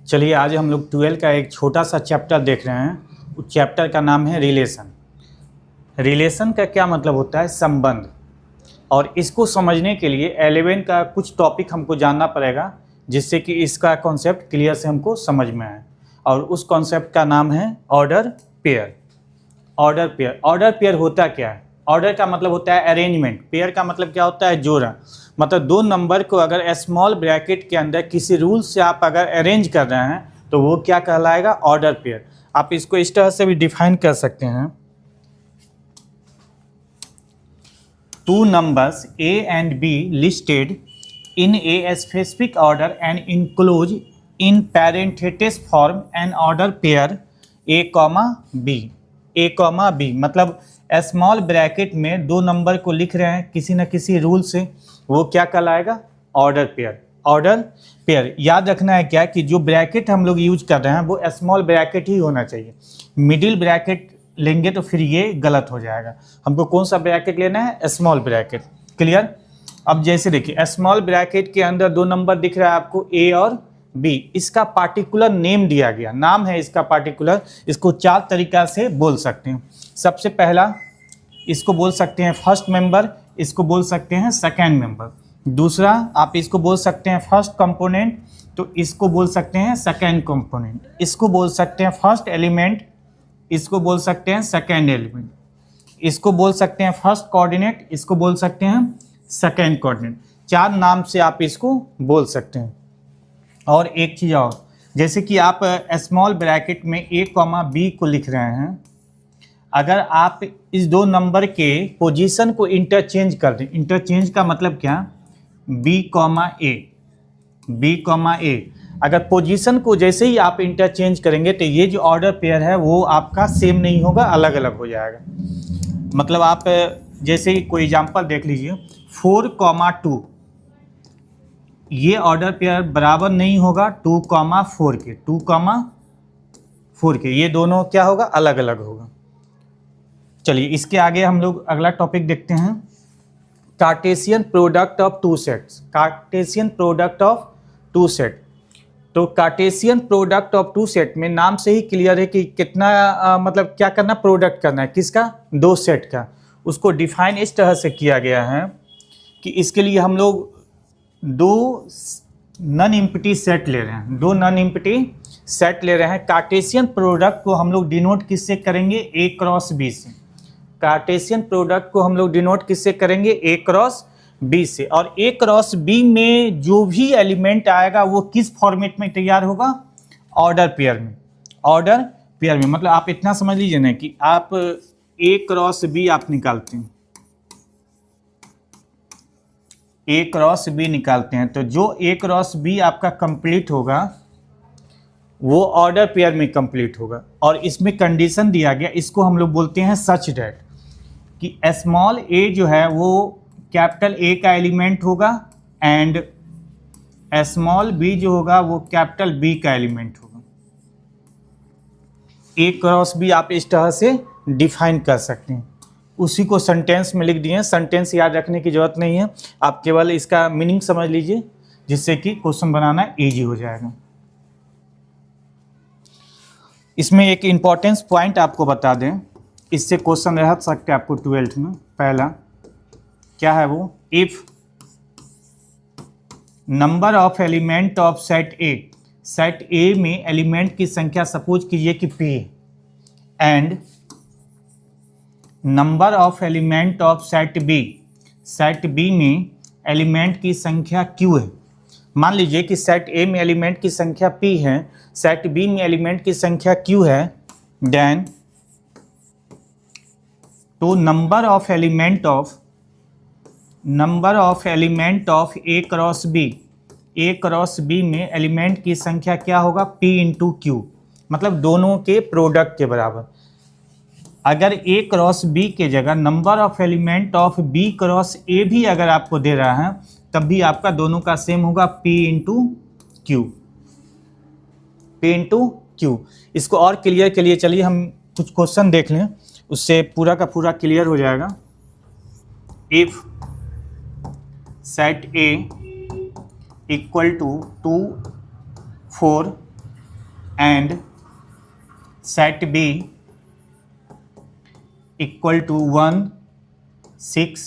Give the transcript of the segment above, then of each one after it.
चलिए आज हम लोग 12 का एक छोटा सा चैप्टर देख रहे हैं। उस चैप्टर का नाम है रिलेशन। रिलेशन का क्या मतलब होता है? संबंध। और इसको समझने के लिए 11 का कुछ टॉपिक हमको जानना पड़ेगा, जिससे कि इसका कॉन्सेप्ट क्लियर से हमको समझ में आए। और उस कॉन्सेप्ट का नाम है order pair. Order pair. Order pair होता क्या है? ऑर्डर का मतलब होता है अरेंजमेंट, पेयर का मतलब क्या होता है? जोड़ा। मतलब दो नंबर को अगर स्मॉल ब्रैकेट के अंदर किसी रूल से आप अगर अरेंज कर रहे हैं तो वो क्या कहलाएगा? Order pair. आप इसको इस तरह से भी डिफाइन कर सकते हैं। Two numbers A and B listed in a specific order and enclosed in parenthesis form an order pair A, B। A, B मतलब स्मॉल ब्रैकेट में दो नंबर को लिख रहे हैं किसी न किसी रूल से, वो क्या कहलाएगा? Order pair. ऑर्डर पेयर याद रखना है क्या कि जो ब्रैकेट हम लोग यूज कर रहे हैं वो स्मॉल ब्रैकेट ही होना चाहिए। मिडिल ब्रैकेट लेंगे तो फिर ये गलत हो जाएगा। हमको कौन सा ब्रैकेट लेना है? Small bracket. क्लियर? अब जैसे देखिए स्मॉल ब्रैकेट के अंदर दो नंबर दिख रहा है आपको A और B। इसका पार्टिकुलर नेम दिया गया, नाम है इसका पार्टिकुलर। इसको चार तरीका से बोल सकते हैं। सबसे पहला इसको बोल सकते हैं फर्स्ट मेंबर, इसको बोल सकते हैं सेकेंड मेंबर। दूसरा आप इसको बोल सकते हैं फर्स्ट कंपोनेंट, तो इसको बोल सकते हैं सेकेंड कंपोनेंट। इसको बोल सकते हैं फर्स्ट एलिमेंट, इसको बोल सकते हैं सेकेंड एलिमेंट। इसको बोल सकते हैं फर्स्ट कोऑर्डिनेट, इसको बोल सकते हैं सेकेंड कोऑर्डिनेट। चार नाम से आप इसको बोल सकते हैं। और एक चीज़ और, जैसे कि आप स्मॉल ब्रैकेट में A, B को लिख रहे हैं, अगर आप इस दो नंबर के पोजीशन को इंटरचेंज कर दें, इंटरचेंज का मतलब क्या? B, A। अगर पोजीशन को जैसे ही आप इंटरचेंज करेंगे तो ये जो ऑर्डर पेयर है वो आपका सेम नहीं होगा, अलग अलग हो जाएगा। मतलब आप जैसे ही कोई एग्जांपल देख लीजिए 4, 2, ये ऑर्डर पेयर बराबर नहीं होगा 2, 4 के। 2, 4 के ये दोनों क्या होगा? अलग अलग होगा। चलिए इसके आगे हम लोग अगला टॉपिक देखते हैं, Cartesian product of two sets. Cartesian product of two set. तो Cartesian product of two set में नाम से ही क्लियर है कि कितना मतलब क्या करना? प्रोडक्ट करना है। किसका? दो सेट का। उसको डिफाइन इस तरह से किया गया है कि इसके लिए हम लोग दो नॉन एम्प्टी सेट ले रहे हैं, दो नॉन एम्प्टी सेट ले रहे हैं। कार्टेशियन प्रोडक्ट को हम लोग डिनोट किससे करेंगे? A क्रॉस B से। कार्टेशियन प्रोडक्ट को हम लोग डिनोट किससे करेंगे? A क्रॉस B से। और A क्रॉस B में जो भी एलिमेंट आएगा वो किस फॉर्मेट में तैयार होगा? ऑर्डर पेयर में। ऑर्डर पेयर में मतलब आप इतना समझ लीजिए ना कि आप A क्रॉस B आप निकालते हैं, A क्रॉस B निकालते हैं, तो जो A क्रॉस B आपका कंप्लीट होगा वो ऑर्डर पेयर में कंप्लीट होगा। और इसमें कंडीशन दिया गया, इसको हम लोग बोलते हैं सच डैट, कि स्मॉल a जो है वो कैपिटल A का एलिमेंट होगा एंड स्मॉल b जो होगा वो कैपिटल B का एलिमेंट होगा। A क्रॉस B आप इस तरह से डिफाइन कर सकते हैं। उसी को सेंटेंस में लिख दिए। सेंटेंस याद रखने की जरूरत नहीं है, आप केवल इसका मीनिंग समझ लीजिए, जिससे कि क्वेश्चन बनाना ईजी हो जाएगा। इसमें एक इम्पॉर्टेंस पॉइंट आपको बता दें, इससे क्वेश्चन रह सकते हैं आपको 12th में। पहला क्या है वो? If number of element of set A, set A में एलिमेंट की संख्या सपोज कीजिए कि P and number of element of set B, set B में एलिमेंट की संख्या Q है। मान लीजिए कि सेट A में एलिमेंट की संख्या P है, सेट B में एलिमेंट की संख्या Q है, देन तो number of element of A cross B, A cross B में एलिमेंट की संख्या क्या होगा? P इंटू Q, मतलब दोनों के प्रोडक्ट के बराबर। अगर A क्रॉस B के जगह number of element of B cross A भी अगर आपको दे रहा है तब भी आपका दोनों का सेम होगा, P into Q। P into Q। इसको और क्लियर के लिए चलिए हम कुछ क्वेश्चन देख लें, उससे पूरा का पूरा क्लियर हो जाएगा। If set A equal to 2, 4 and set B equal to 1, 6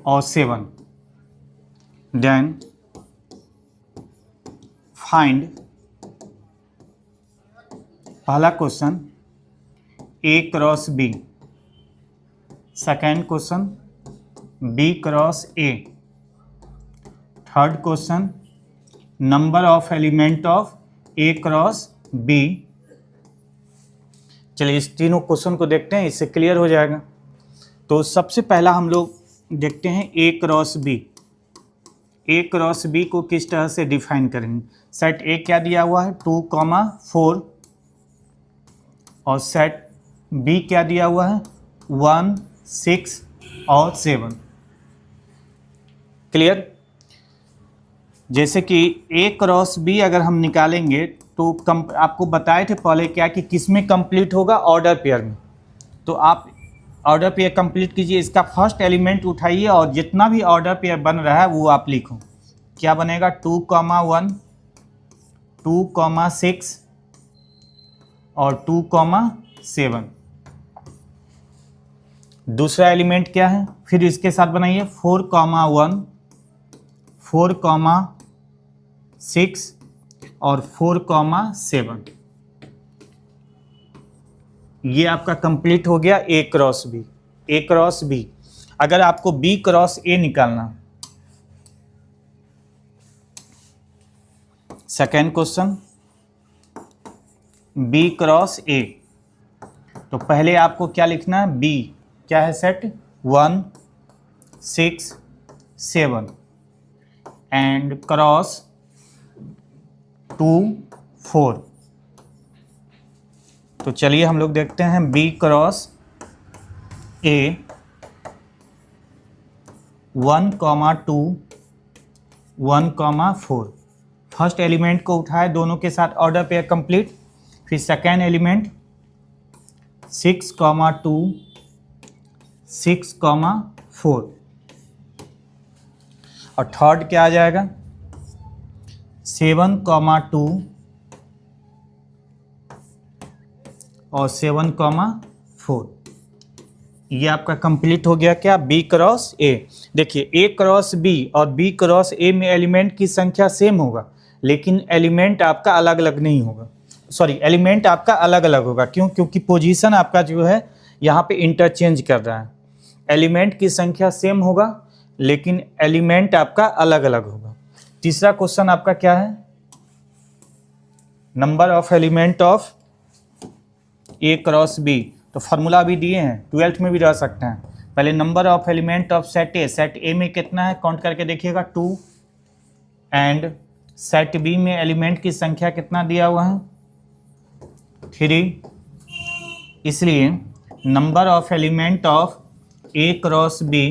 और 7, देन फाइंड, पहला question A cross B, second question B cross A, third question number of element of A cross B. चलिए इस तीनों question को देखते हैं, इससे clear हो जाएगा। तो सबसे पहला हम लोग देखते हैं ए cross B. A cross B को किस तरह से डिफाइन करेंगे। सेट ए क्या दिया हुआ है 2, 4 और सेट बी क्या दिया हुआ है 1, 6 और 7। क्लियर। जैसे कि ए क्रॉस बी अगर हम निकालेंगे तो आपको बताए थे पहले क्या कि किस में कंप्लीट होगा, ऑर्डर पेयर में। तो आप ऑर्डर पेयर कंप्लीट कीजिए, इसका फर्स्ट एलिमेंट उठाइए और जितना भी ऑर्डर पेयर बन रहा है वो आप लिखो। क्या बनेगा 2, 1, 2, 6 और 2, 7। दूसरा एलिमेंट क्या है, फिर इसके साथ बनाइए 4, 1, 4, 6 और 4, 7। ये आपका कंप्लीट हो गया A cross B. A cross B. अगर आपको बी क्रॉस ए निकालना, second question B cross A, तो पहले आपको क्या लिखना है, बी क्या है सेट 1, 6, 7 एंड क्रॉस 2, 4। तो चलिए हम लोग देखते हैं B cross A 1, 2, 1, 4। First element को उठाए, दोनों के साथ ऑर्डर पेयर कंप्लीट। फिर सेकेंड एलिमेंट 6, 2, 6, 4 और थर्ड क्या आ जाएगा 7, 2 और 7, 4। ये आपका कंप्लीट हो गया क्या बी क्रॉस ए। देखिए ए क्रॉस बी और बी क्रॉस ए में एलिमेंट की संख्या सेम होगा, लेकिन एलिमेंट आपका अलग अलग नहीं होगा। सॉरी, एलिमेंट आपका अलग अलग होगा। क्यों? क्योंकि पोजीशन आपका जो है यहाँ पे इंटरचेंज कर रहा है। एलिमेंट की संख्या सेम होगा लेकिन एलिमेंट आपका अलग अलग होगा। तीसरा क्वेश्चन आपका क्या है, number of element of A cross B. तो फार्मूला भी दिए हैं, 12th में भी रह सकते हैं। पहले number of element of set A. Set A में कितना है काउंट करके देखिएगा 2 एंड सेट बी में एलिमेंट की संख्या कितना दिया हुआ है 3। इसलिए number of element of A cross B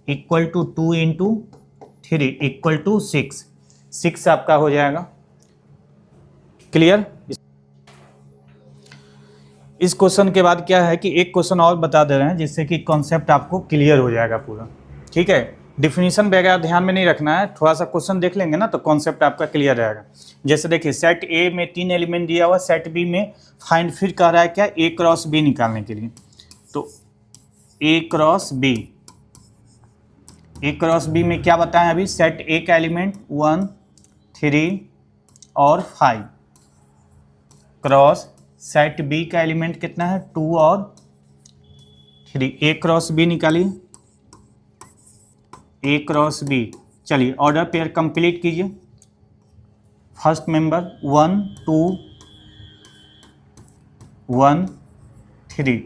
equal to 2 into 3 equal to 6। 6 आपका हो जाएगा। क्लियर। इस क्वेश्चन के बाद क्या है कि एक क्वेश्चन और बता दे रहे हैं जिससे कि कॉन्सेप्ट आपको क्लियर हो जाएगा पूरा। ठीक है, डिफिनीशन वगैरह ध्यान में नहीं रखना है, थोड़ा सा क्वेश्चन देख लेंगे ना तो कॉन्सेप्ट आपका क्लियर रहेगा। जैसे देखिए सेट ए में 3 एलिमेंट दिया हुआ, सेट बी में फाइंड, फिर कह रहा है क्या ए क्रॉस बी निकालने के लिए। तो ए cross B, A cross B में क्या बताएं अभी, सेट ए का एलिमेंट 1, 3 और 5 क्रॉस सेट बी का एलिमेंट कितना है 2 और 3। ए क्रॉस बी निकालिए, ए क्रॉस बी। चलिए ऑर्डर पेयर कंप्लीट कीजिए। फर्स्ट मेंबर 1, 2, 1, 3,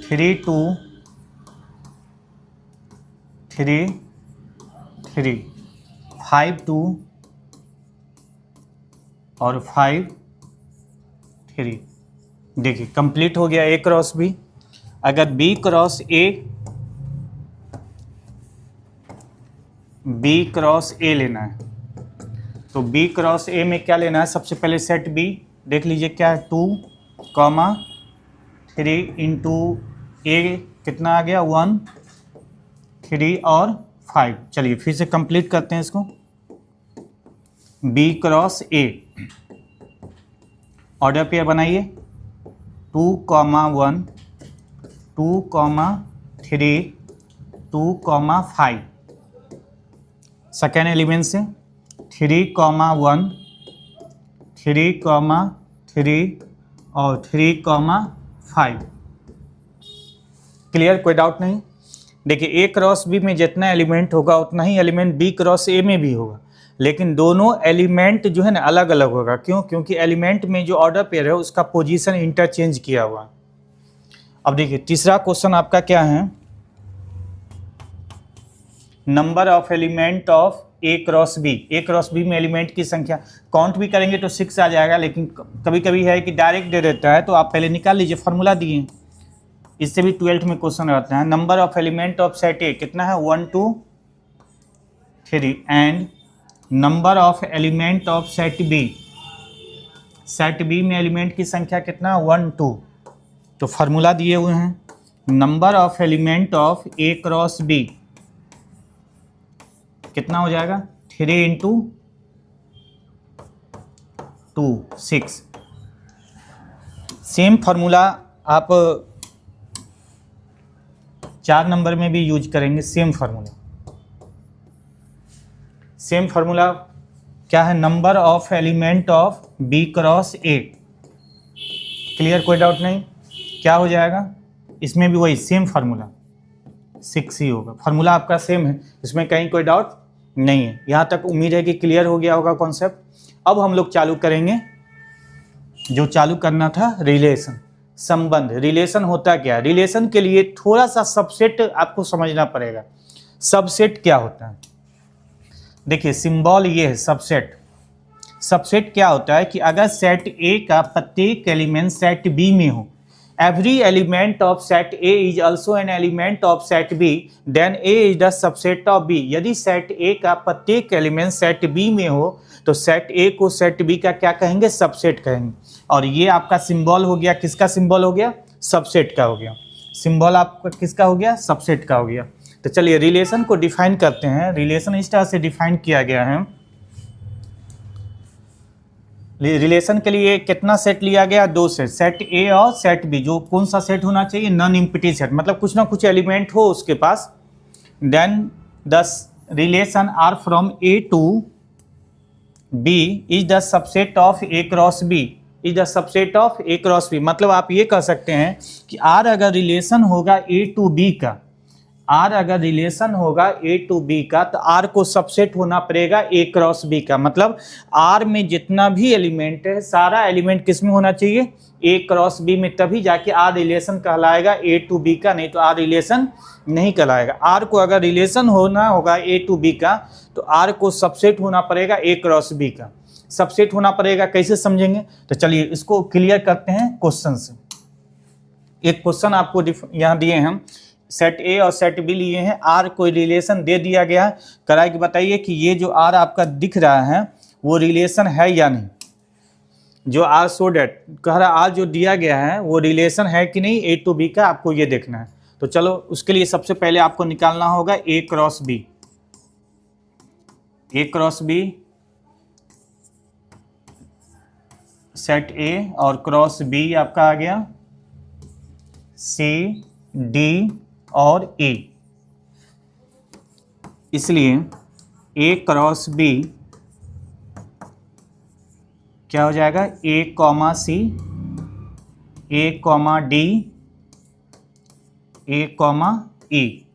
3, 2, 3, 3, 5, 2 और 5, 3। देखिए कंप्लीट हो गया ए क्रॉस बी। अगर बी क्रॉस ए लेना है तो बी क्रॉस ए में क्या लेना है, सबसे पहले सेट बी देख लीजिए क्या है 2, 3 इंटू ए कितना आ गया 1, 3 और 5। चलिए फिर से कंप्लीट करते हैं इसको। B cross A, order pair बनाइए 2,1, 2,3, 2,5। सेकेंड एलिमेंट से 3,1, 3,3 और 3,5। क्लियर, कोई डाउट नहीं। देखिए ए क्रॉस बी में जितना एलिमेंट होगा उतना ही एलिमेंट बी क्रॉस ए में भी होगा, लेकिन दोनों एलिमेंट जो है ना अलग अलग होगा। क्यों? क्योंकि एलिमेंट में जो ऑर्डर पेयर है उसका पोजीशन इंटरचेंज किया हुआ है। अब देखिए तीसरा क्वेश्चन आपका क्या है, number of element of A cross B. A cross B में एलिमेंट की संख्या काउंट भी करेंगे तो 6 आ जाएगा, लेकिन कभी कभी है कि डायरेक्ट दे देता है, तो आप पहले निकाल लीजिए, फार्मूला दिए। इससे भी 12th में क्वेश्चन आता है। Number of element of set A कितना है 1 2 3 and number of element of set B. Set B में एलिमेंट की संख्या कितना 1 2, तो फार्मूला दिए हुए हैं number of element of A cross B कितना हो जाएगा 3 × 2 6। सेम फार्मूला आप 4 नंबर में भी यूज करेंगे। सेम फार्मूला क्या है, number of element of B cross A. Clear, कोई डाउट नहीं। क्या हो जाएगा, इसमें भी वही सेम फार्मूला 6 ही होगा। फार्मूला आपका सेम है, इसमें कहीं कोई डाउट नहीं है। यहाँ तक उम्मीद है कि क्लियर हो गया होगा कॉन्सेप्ट। अब हम लोग चालू करेंगे जो चालू करना था, रिलेशन, संबंध। रिलेशन होता क्या है, रिलेशन के लिए थोड़ा सा सबसेट आपको समझना पड़ेगा। सबसेट क्या होता है, देखिए सिंबल ये है सबसेट। सबसेट क्या होता है कि अगर सेट ए का प्रत्येक एलिमेंट सेट बी में हो, every element of set A is also an element of set B, then A is the subset of B. यदि सेट ए का प्रत्येक एलिमेंट सेट बी में हो तो सेट ए को सेट बी का क्या कहेंगे, सबसेट कहेंगे। और ये आपका सिंबल हो गया, किसका सिंबल हो गया, सबसेट का हो गया। सिंबल आपका किसका हो गया, सबसेट का हो गया। तो चलिए रिलेशन को डिफाइन करते हैं। रिलेशन इस तरह से डिफाइन किया गया है। रिलेशन के लिए कितना सेट लिया गया, 2 सेट, सेट ए और सेट बी। जो कौन सा सेट होना चाहिए, नॉन एम्प्टी सेट, मतलब कुछ ना कुछ एलिमेंट हो उसके पास। Then the relation R from A to B is the subset of A cross B, is the subset of A cross B. मतलब आप ये कह सकते हैं कि आर अगर रिलेशन होगा ए टू बी का, आर अगर रिलेशन होगा ए टू बी का, तो आर को सबसेट होना पड़ेगा ए क्रॉस बी का। मतलब आर में जितना भी एलिमेंट है सारा एलिमेंट किस में होना चाहिए, ए क्रॉस बी में, तभी जाके आर रिलेशन कहलाएगा ए टू बी का, नहीं तो आर रिलेशन नहीं कहलाएगा। आर को अगर रिलेशन होना होगा ए टू बी का तो आर को सबसेट होना पड़ेगा ए क्रॉस बी का। सबसेट होना पड़ेगा, कैसे समझेंगे, तो चलिए इसको क्लियर करते हैं क्वेश्चन से। एक क्वेश्चन आपको यहाँ दिए हैं, सेट ए और सेट बी लिए हैं, आर कोई रिलेशन दे दिया गया है, कराए कि बताइए कि ये जो आर आपका दिख रहा है वो रिलेशन है या नहीं। जो आर सो डेट कह रहा, आर जो दिया गया है वो रिलेशन है कि नहीं ए टू बी का, आपको ये देखना है। तो चलो उसके लिए सबसे पहले आपको निकालना होगा A cross B. A cross B set A और क्रॉस बी आपका आ गया सी डी और ए। इसलिए ए क्रॉस बी क्या हो जाएगा, ए कॉमा सी, ए कॉमा डी, ए कॉमा ई।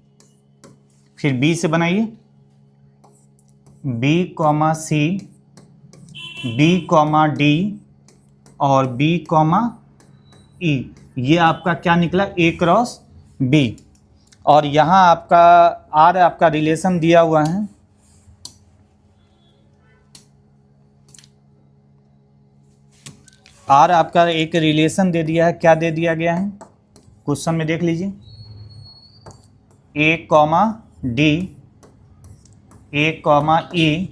फिर बी से बनाइए बी कॉमा सी, बी कॉमा डी और बी कॉमा ई। ये आपका क्या निकला, ए क्रॉस बी। और यहाँ आपका आर आपका रिलेशन दिया हुआ है, आर आपका एक रिलेशन दे दिया है। क्या दे दिया गया है क्वेश्चन में, देख लीजिए, ए कॉमा डी, ए कॉमा ई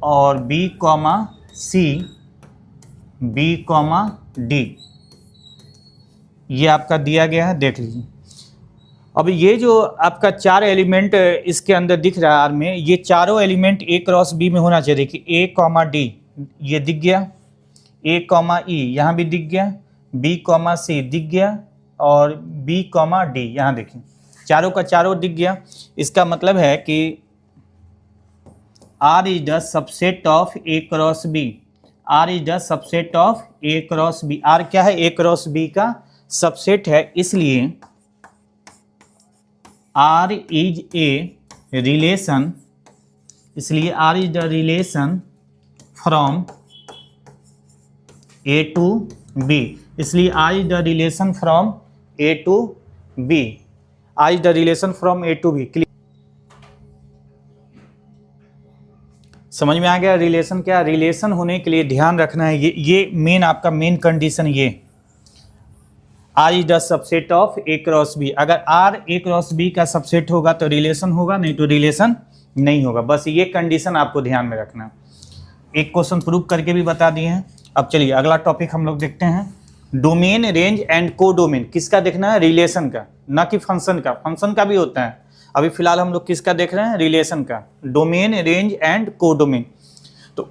और बी कॉमा सी, बी कॉमा डी। ये आपका दिया गया है, देख लीजिए। अब ये जो आपका 4 एलिमेंट इसके अंदर दिख रहा है आर में, ये चारों एलिमेंट ए क्रॉस बी में होना चाहिए। देखिए ए कॉमा डी ये दिख गया, ए कॉमा ई यहाँ भी दिख गया, बी कॉमा सी दिख गया और बी कॉमा डी यहाँ देखिए चारों का चारों दिख गया। इसका मतलब है कि R is the subset of A cross B, R is the subset of A cross B. R क्या है? ए क्रॉस बी का सबसेट है, इसलिए आर इज ए रिलेशन, इसलिए R is the relation from A to B, इसलिए R is the relation from A to B, R is the relation from A to B. समझ में आ गया? Relation क्या? Relation होने के लिए ध्यान रखना है ये मेन आपका मेन कंडीशन ये R is the subset of A cross B. अगर आर ए क्रॉस बी का सबसेट होगा तो रिलेशन होगा, नहीं तो रिलेशन नहीं होगा। बस ये कंडीशन आपको ध्यान में रखना। एक क्वेश्चन प्रूव करके भी बता दिए हैं। अब चलिए अगला टॉपिक हम लोग देखते हैं, डोमेन, रेंज एंड को डोमेन। किसका देखना है? रिलेशन का, ना कि फंक्शन का। फंक्शन का भी होता है, अभी फिलहाल हम लोग किसका देख रहे हैं? रिलेशन का। डोमेन, रेंज एंड को डोमेन। तो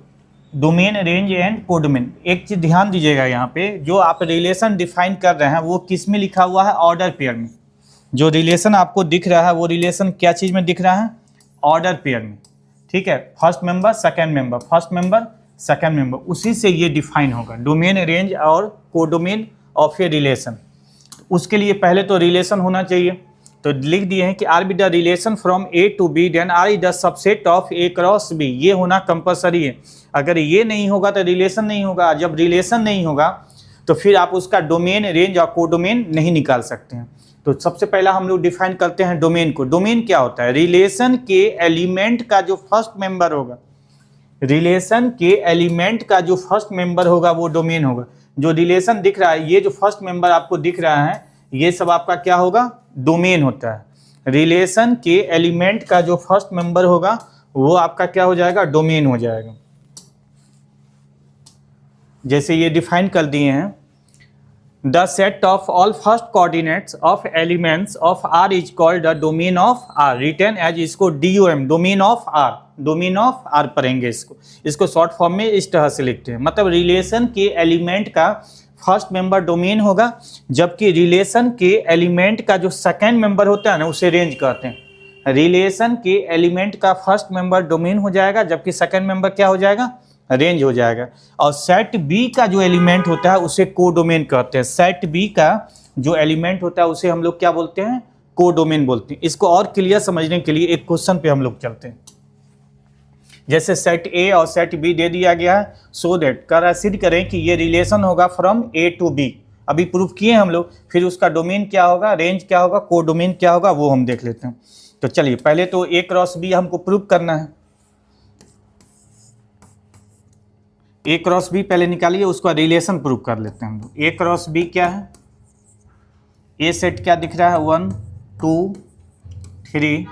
डोमेन, रेंज एंड को डोमेन, एक चीज ध्यान दीजिएगा यहाँ पे, जो आप रिलेशन डिफाइन कर रहे हैं वो किस में लिखा हुआ है? ऑर्डर पेयर में। जो रिलेशन आपको दिख रहा है वो रिलेशन क्या चीज में दिख रहा है? ऑर्डर पेयर में। ठीक है, first member second member, first member second member, उसी से ये डिफाइन होगा डोमेन, रेंज और को डोमेन ऑफ ए रिलेशन। उसके लिए पहले तो रिलेशन होना चाहिए, तो लिख दिए हैं कि R be the relation from A to B, then R is the subset of A cross B. ये होना कंपलसरी है। अगर ये नहीं होगा तो रिलेशन नहीं होगा। जब रिलेशन नहीं होगा तो फिर आप उसका डोमेन, रेंज और को डोमेन नहीं निकाल सकते हैं। तो सबसे पहला हम लोग डिफाइन करते हैं डोमेन को। डोमेन क्या होता है? रिलेशन के एलिमेंट का जो फर्स्ट मेंबर होगा, रिलेशन के एलिमेंट का जो फर्स्ट मेंबर होगा वो डोमेन होगा। जो रिलेशन दिख रहा है, ये जो फर्स्ट मेंबर आपको दिख रहा है, ये सब आपका क्या होगा? डोमेन होता है। रिलेशन के एलिमेंट का जो फर्स्ट मेंबर होगा वो आपका क्या हो जाएगा? डोमेन हो जाएगा। जैसे ये डिफाइन कर दिए हैं, the set of all first coordinates of elements of R is called the domain of R, written as, इसको DOM, domain of R, domain of R पढ़ेंगे इसको शॉर्ट फॉर्म में इस तरह से लिखते हैं। मतलब रिलेशन के एलिमेंट का फर्स्ट मेंबर डोमेन होगा, जबकि रिलेशन के एलिमेंट का जो सेकंड मेंबर होता है ना, उसे रेंज कहते हैं। रिलेशन के एलिमेंट का फर्स्ट मेंबर डोमेन हो जाएगा, जबकि सेकंड मेंबर क्या हो जाएगा? रेंज हो जाएगा। और सेट बी का जो एलिमेंट होता है उसे को डोमेन कहते हैं। सेट बी का जो एलिमेंट होता है उसे हम लोग क्या बोलते हैं? को डोमेन बोलते हैं। इसको और क्लियर समझने के लिए एक क्वेश्चन पे हम लोग चलते हैं। जैसे सेट ए और सेट बी दे दिया गया है, सो दैट कर सिद्ध करें कि ये रिलेशन होगा फ्रॉम ए टू बी। अभी प्रूफ किए हम लोग, फिर उसका डोमेन क्या होगा, रेंज क्या होगा, को डोमेन क्या होगा, वो हम देख लेते हैं। तो चलिए पहले तो ए क्रॉस बी हमको प्रूफ करना है। ए क्रॉस बी पहले निकालिए, उसका रिलेशन प्रूफ कर लेते हैं हम लोग। ए क्रॉस बी क्या है? ए सेट क्या दिख रहा है? 1 2 3।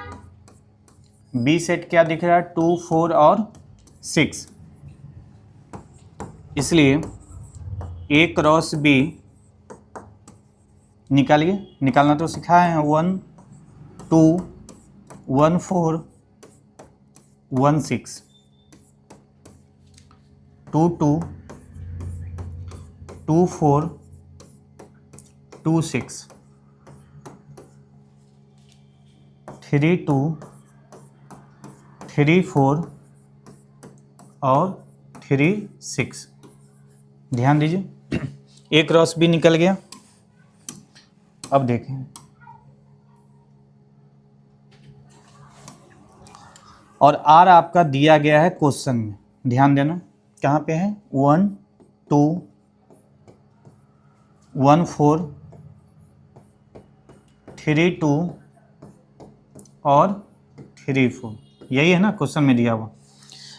बी सेट क्या दिख रहा है? 2 4 और 6। इसलिए ए क्रॉस बी निकालिए, निकालना तो सिखाए हैं। 1 2 1 4 1 6, 2 2 2 4 2 6, 3 2 3 4 और 3 6। ध्यान दीजिए, ए क्रॉस बी निकल गया। अब देखें, और आर आपका दिया गया है क्वेश्चन में, ध्यान देना कहाँ पे है? 1 2 1 4 3 2 और 3 4, यही है ना क्वेश्चन में दिया हुआ।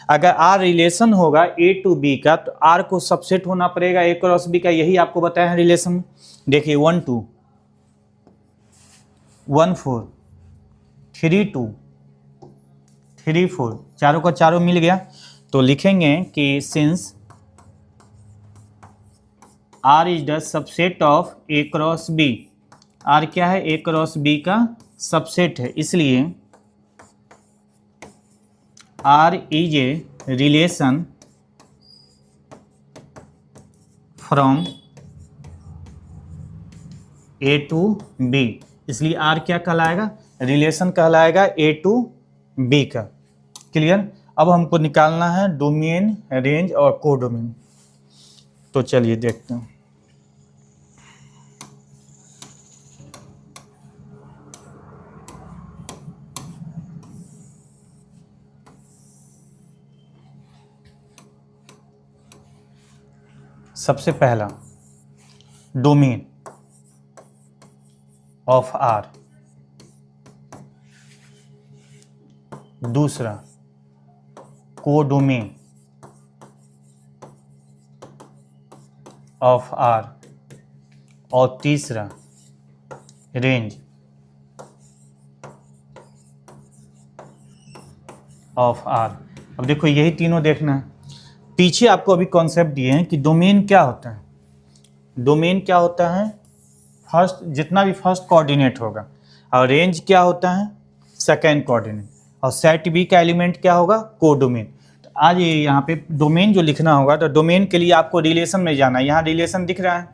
अगर आर रिलेशन होगा ए टू बी का, तो आर को सबसेट होना पड़ेगा ए क्रॉस बी का, यही आपको बताया है रिलेशन। देखिए 1 2 1 4 3 2 3 4, चारों का चारों मिल गया। तो लिखेंगे कि since R is the subset of A cross B, R क्या है? ए क्रॉस बी का सबसेट है, इसलिए R is a relation from A to B, इसलिए R क्या कहलाएगा, रिलेशन कहलाएगा A टू B का। क्लियर। अब हमको निकालना है डोमेन, रेंज और कोडोमेन। तो चलिए देखते हैं। सबसे पहला डोमेन ऑफ R, दूसरा कोडोमेन ऑफ R, और तीसरा रेंज ऑफ R। अब देखो यही तीनों देखना है। पीछे आपको अभी कॉन्सेप्ट दिए हैं कि डोमेन क्या होता है। डोमेन क्या होता है, फर्स्ट, जितना भी फर्स्ट कोऑर्डिनेट होगा, और रेंज क्या होता है, सेकेंड कोऑर्डिनेट, और सेट बी का एलिमेंट क्या होगा, कोडोमेन। तो आज ये यहाँ पे डोमेन जो लिखना होगा, तो डोमेन के लिए आपको रिलेशन में जाना है। यहाँ रिलेशन दिख रहा है,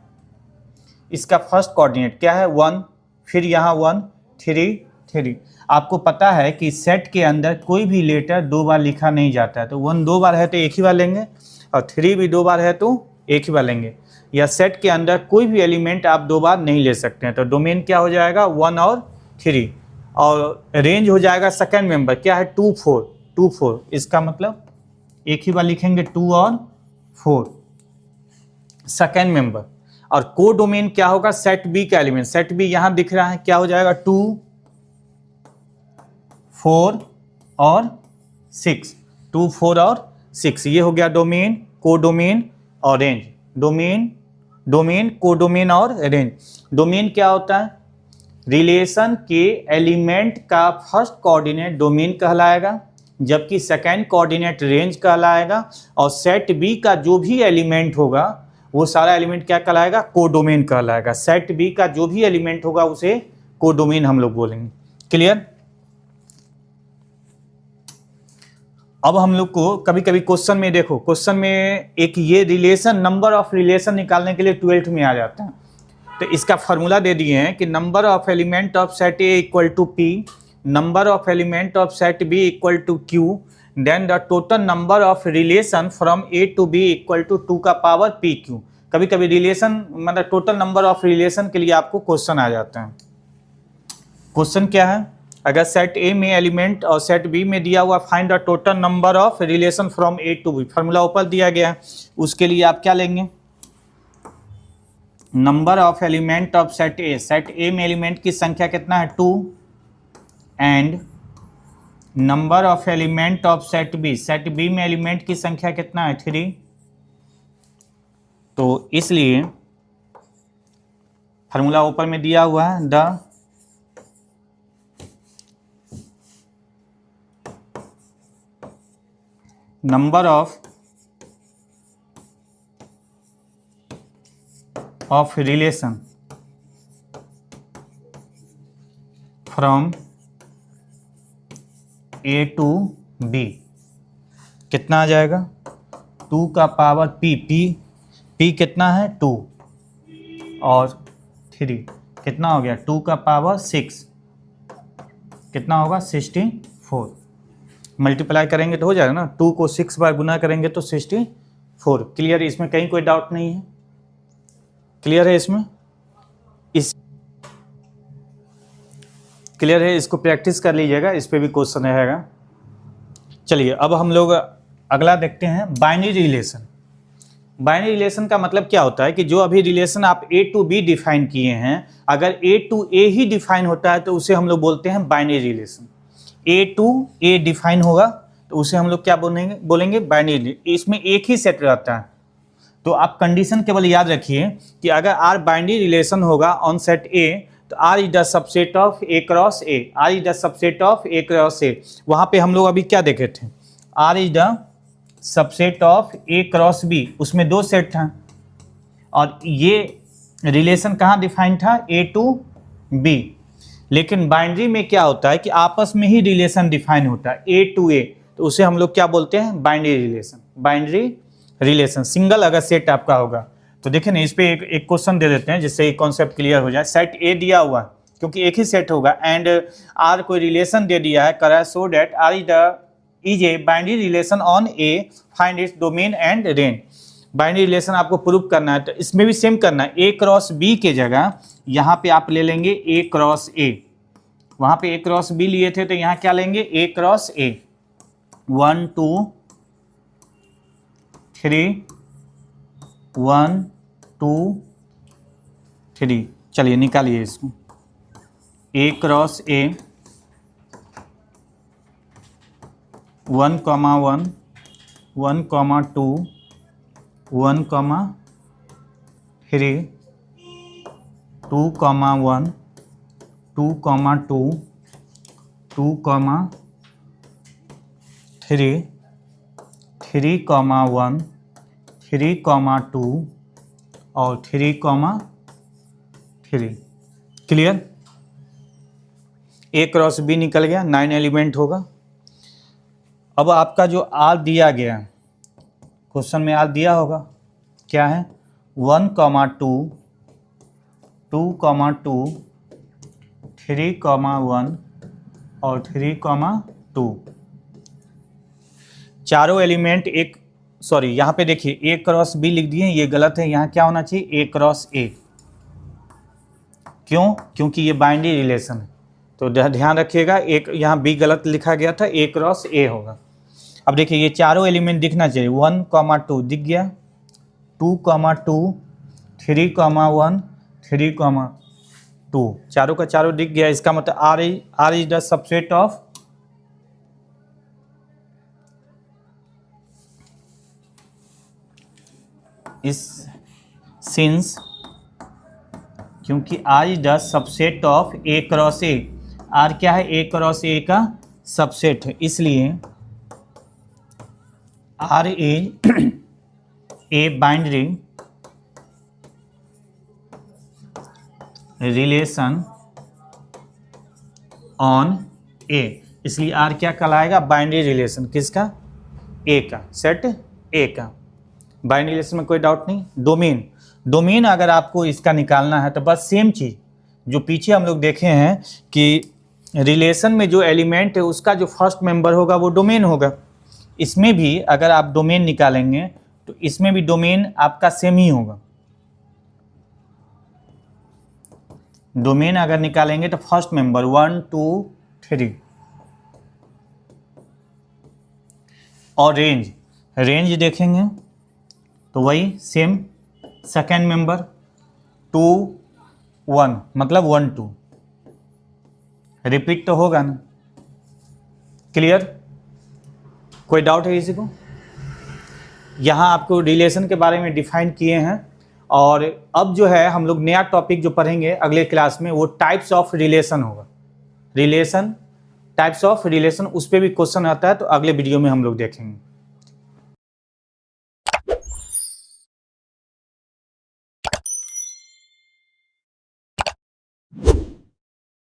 इसका फर्स्ट कोऑर्डिनेट क्या है, 1, फिर यहाँ 1, 3, 3। आपको पता है कि सेट के अंदर कोई भी लेटर 2 बार लिखा नहीं जाता है, तो 1 2 बार है तो एक ही बार लेंगे, और 3 भी 2 बार है तो एक ही बार लेंगे। या सेट के अंदर कोई भी एलिमेंट आप 2 बार नहीं ले सकते हैं। तो डोमेन क्या हो जाएगा, 1 और 3, और रेंज हो जाएगा सेकेंड मेंबर क्या है, 2 4, 2 4। इसका मतलब एक ही बार लिखेंगे 2 और 4, सेकेंड मेंबर। और कोडोमेन क्या होगा, सेट बी का एलिमेंट। सेट बी यहाँ दिख रहा है, क्या हो जाएगा, 2 4 और 6, 2 4 और 6। ये हो गया डोमेन, कोडोमेन और रेंज। डोमेन, डोमेन, कोडोमेन और रेंज। डोमेन क्या होता है, रिलेशन के एलिमेंट का फर्स्ट कोऑर्डिनेट डोमेन कहलाएगा, जबकि सेकेंड कोऑर्डिनेट रेंज कहलाएगा, और सेट बी का जो भी एलिमेंट होगा वो सारा एलिमेंट क्या कहलाएगा, कोडोमेन कहलाएगा। सेट बी का जो भी एलिमेंट होगा उसे कोडोमेन हम लोग बोलेंगे। क्लियर। अब हम लोग को कभी कभी क्वेश्चन में देखो, क्वेश्चन में एक ये रिलेशन, नंबर ऑफ रिलेशन निकालने के लिए 12th में आ जाता है। तो इसका फार्मूला दे दिए हैं कि number of element of set A equal to P, number of element of set B equal to Q, then the total number of relation from A to B equal to 2 का power P Q. कभी कभी relation मतलब total number of relation के लिए आपको question आ जाते हैं। Question क्या है, अगर सेट ए में एलिमेंट और सेट बी में दिया हुआ find the total number of relation from A to B, formula ऊपर दिया गया है। उसके लिए आप क्या लेंगे, number of element of set A, set A में एलिमेंट की संख्या कितना है, 2, and number of element of set B, set B में एलिमेंट की संख्या कितना है, 3। तो इसलिए फार्मूला ऊपर में दिया हुआ है, the number of relation from A to B कितना आ जाएगा, 2 का पावर पी, पी कितना है, 2 और 3 कितना हो गया, 2 का पावर 6 कितना होगा, 64। मल्टीप्लाई करेंगे तो हो जाएगा ना, 2 को 6 बार गुना करेंगे तो 64। क्लियर है, इसमें कहीं कोई डाउट नहीं है, क्लियर है इसमें, इस क्लियर है, इसको प्रैक्टिस कर लीजिएगा, इस पे भी क्वेश्चन रहेगा। चलिए अब हम लोग अगला देखते हैं, बाइनरी रिलेशन। बाइनरी रिलेशन का मतलब क्या होता है कि जो अभी रिलेशन आप ए टू बी डिफाइन किए हैं, अगर ए टू ए ही डिफाइन होता है तो उसे हम लोग बोलते हैं binary relation. A to A define होगा तो उसे हम लोग क्या बोलेंगे बाइनरी। इसमें एक ही सेट रहता है, तो आप कंडीशन केवल याद रखिए कि अगर आर बाइनरी रिलेशन होगा ऑन सेट ए, तो R is the subset of A cross A, R is the subset of A cross A. वहाँ पे हम लोग अभी क्या देखे थे, R is the subset of A cross B, उसमें 2 सेट था, और ये रिलेशन कहाँ डिफाइन था, ए टू बी। लेकिन बाइनरी में क्या होता है कि आपस में ही रिलेशन डिफाइन होता है ए टू ए, तो उसे हम लोग क्या बोलते हैं, binary relation. Binary relation single अगर सेट आपका होगा तो देखिए ना, इस पे एक क्वेश्चन दे देते हैं जिससे ये कॉन्सेप्ट क्लियर हो जाए। सेट ए दिया हुआ है क्योंकि एक ही सेट होगा, एंड आर कोई रिलेशन दे दिया है, करा so that R is a binary relation on A, find its domain and range. Binary relation आपको प्रूव करना है, तो इसमें भी सेम करना है। ए क्रॉस बी के जगह यहाँ पे आप ले लेंगे ए क्रॉस ए, वहाँ पे ए क्रॉस बी लिए थे तो यहाँ क्या लेंगे, ए क्रॉस ए। 1 2 3 1 2 3, चलिए निकालिए इसको। A cross A 1 comma 1 1 comma 2 1 comma 3 2 comma 1 2 comma 2 2 comma 3 3 comma 1 3 comma 2 और 3 comma 3। Clear? A cross B निकल गया, 9 एलिमेंट होगा। अब आपका जो आर दिया गया, क्वेश्चन में आर दिया होगा, क्या है, 1 कॉमा 2 2 कॉमा 2 3 कॉमा 1 और 3 कॉमा 2। चारों एलिमेंट एक, सॉरी यहाँ पे देखिए ए क्रॉस बी लिख दिए, ये गलत है, यहाँ क्या होना चाहिए, ए क्रॉस ए। क्यों? क्योंकि ये बाइनरी रिलेशन है, तो ध्यान रखिएगा, एक यहाँ बी गलत लिखा गया था, ए क्रॉस ए होगा। अब देखिए ये चारों एलिमेंट दिखना चाहिए, 1 कॉमा 2 दिख गया, 2 कॉमा 2 3 कॉमा 1 3 कॉमा 2, चारों का चारों दिख गया। इसका मतलब R is the subset of इस सिंस, क्योंकि R is the subset of A cross A, R क्या है, ए क्रॉस ए का सबसेट है, इसलिए R is a binary relation on A, इसलिए आर क्या कहलाएगा, बाइनरी रिलेशन किसका, ए का, सेट ए का। बाइनरी रिलेशन में कोई डाउट नहीं। डोमेन, डोमेन अगर आपको इसका निकालना है तो बस सेम चीज़ जो पीछे हम लोग देखे हैं कि रिलेशन में जो एलिमेंट है उसका जो फर्स्ट मेंबर होगा वो डोमेन होगा। इसमें भी अगर आप डोमेन निकालेंगे तो इसमें भी डोमेन आपका सेम ही होगा। डोमेन अगर निकालेंगे तो फर्स्ट मेंबर 1 2 3, और रेंज, रेंज देखेंगे तो वही सेम, सेकेंड मेंबर 2 1 मतलब 1 2, रिपीट तो होगा ना। क्लियर? कोई डाउट है किसी को? यहाँ आपको रिलेशन के बारे में डिफाइन किए हैं, और अब जो है हम लोग नया टॉपिक जो पढ़ेंगे अगले क्लास में वो टाइप्स ऑफ रिलेशन होगा। रिलेशन, टाइप्स ऑफ रिलेशन, उस पर भी क्वेश्चन आता है तो अगले वीडियो में हम लोग देखेंगे।